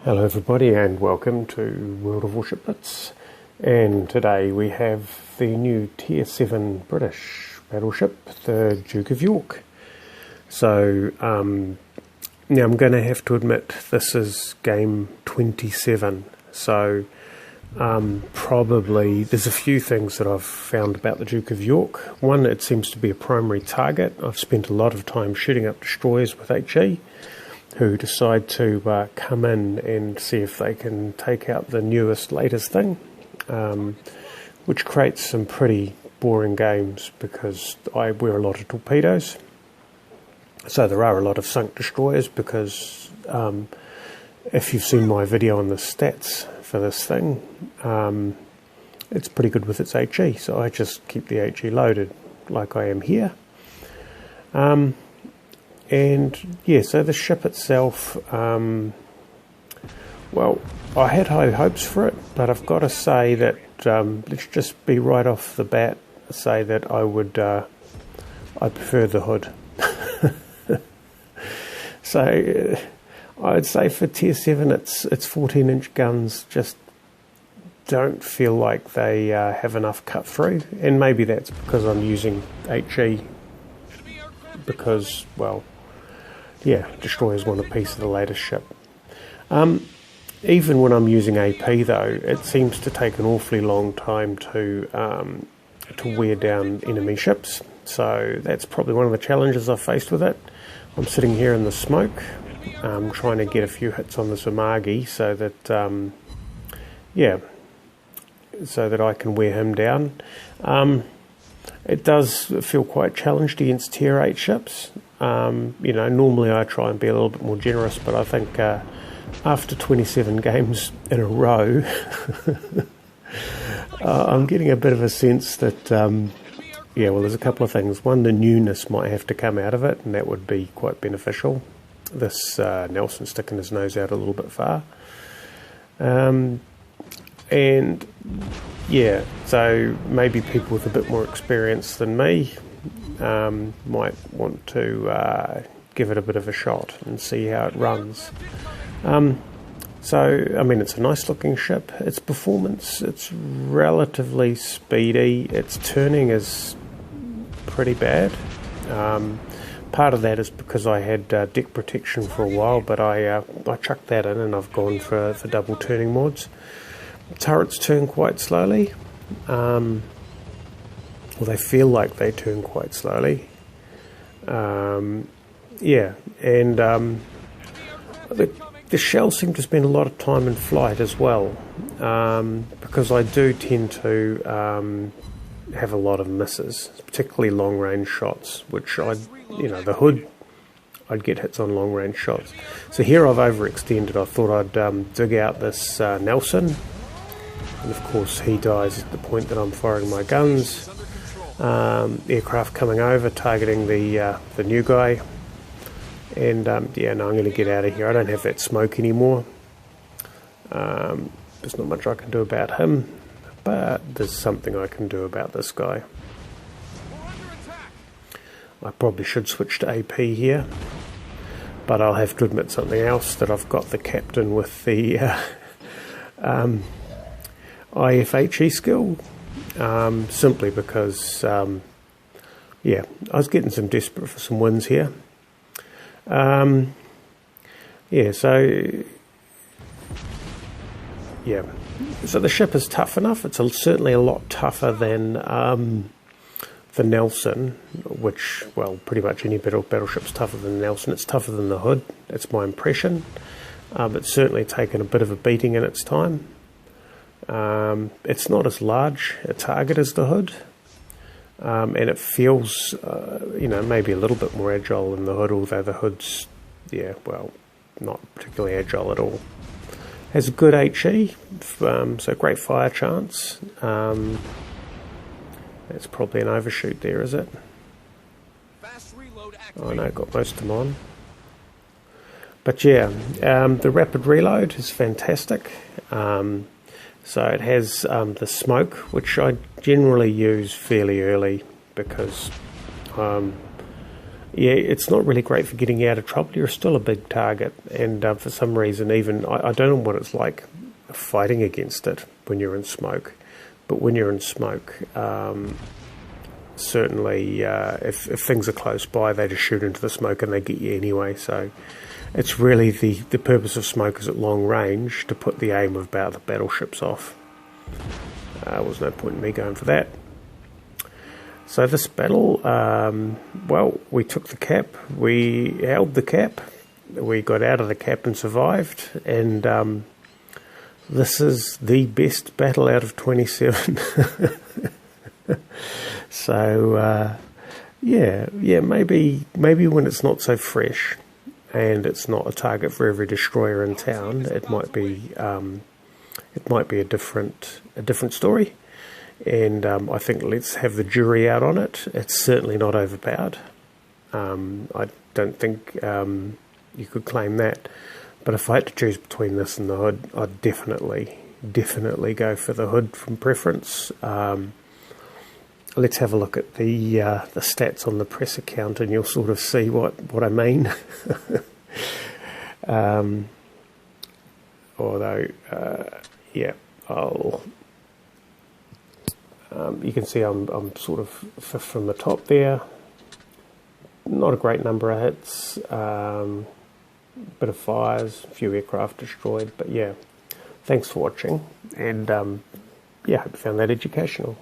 Hello everybody and welcome to World of Warship Blitz, and today we have the new Tier 7 British battleship, the Duke of York. So now I'm going to have to admit this is game 27, so probably there's a few things that I've found about the Duke of York. One, it seems to be a primary target. I've spent a lot of time shooting up destroyers with HE who decide to come in and see if they can take out the newest, latest thing, which creates some pretty boring games because I wear a lot of torpedoes. So there are a lot of sunk destroyers because if you've seen my video on the stats for this thing, it's pretty good with its HE, so I just keep the HE loaded like I am here. And yeah, so the ship itself, well, I had high hopes for it, but I've got to say that, let's just be right off the bat, say that I prefer the hood. So I'd say for Tier 7 it's 14-inch guns just don't feel like they have enough cut through, and maybe that's because I'm using HE, because, well, yeah, destroyers want a piece of the latest ship. Even when I'm using AP though, it seems to take an awfully long time to wear down enemy ships. So that's probably one of the challenges I've faced with it. I'm sitting here in the smoke, trying to get a few hits on this Umagi so that, yeah, so that I can wear him down. It does feel quite challenged against Tier 8 ships. You know, normally I try and be a little bit more generous, but I think after 27 games in a row, I'm getting a bit of a sense that, yeah, well, there's a couple of things. One, the newness might have to come out of it, and that would be quite beneficial. This Nelson sticking his nose out a little bit far. And yeah, so maybe people with a bit more experience than me might want to give it a bit of a shot and see how it runs. So, I mean, it's a nice looking ship. Its performance, it's relatively speedy. Its turning is pretty bad. Part of that is because I had deck protection for a while, but I chucked that in and I've gone for double turning mods. Turrets turn quite slowly. Well, they feel like they turn quite slowly. Yeah, and the shells seem to spend a lot of time in flight as well, because I do tend to have a lot of misses, particularly long range shots, which the hood, I'd get hits on long range shots. So here I've overextended. I thought I'd dig out this Nelson. And of course he dies at the point that I'm firing my guns. Aircraft coming over, targeting the new guy. And yeah, no, I'm going to get out of here. I don't have that smoke anymore. There's not much I can do about him, but there's something I can do about this guy. I probably should switch to AP here, but I'll have to admit something else, that I've got the captain with the IFHE skill, simply because, yeah, I was getting some desperate for some wins here. Yeah, so, yeah, so the ship is tough enough. It's certainly a lot tougher than the Nelson, which, well, pretty much any battleship's tougher than the Nelson. It's tougher than the hood, it's my impression. It's certainly taken a bit of a beating in its time. It's not as large a target as the hood, and it feels, maybe a little bit more agile than the hood, although the hood's, yeah, well, not particularly agile at all. Has a good HE, so great fire chance. That's probably an overshoot there, is it? Oh no, got most of them on. But yeah, the rapid reload is fantastic. So it has the smoke, which I generally use fairly early because yeah, it's not really great for getting you out of trouble. You're still a big target, and for some reason, even I don't know what it's like fighting against it when you're in smoke. But when you're in smoke, certainly if things are close by, they just shoot into the smoke and they get you anyway. So it's really the purpose of smoke is at long range to put the aim of the battleships off. There was no point in me going for that. So this battle, well, we took the cap, we held the cap, we got out of the cap and survived, and this is the best battle out of 27. So, yeah, maybe when it's not so fresh and it's not a target for every destroyer in town, it might be a different story. And I think let's have the jury out on it. It's certainly not overpowered. I don't think you could claim that. But if I had to choose between this and the hood, I'd definitely go for the hood from preference. Let's have a look at the stats on the press account, and you'll sort of see what I mean. Although, yeah, you can see I'm sort of fifth from the top there. Not a great number of hits, bit of fires, a few aircraft destroyed, but yeah, thanks for watching, and yeah, I hope you found that educational.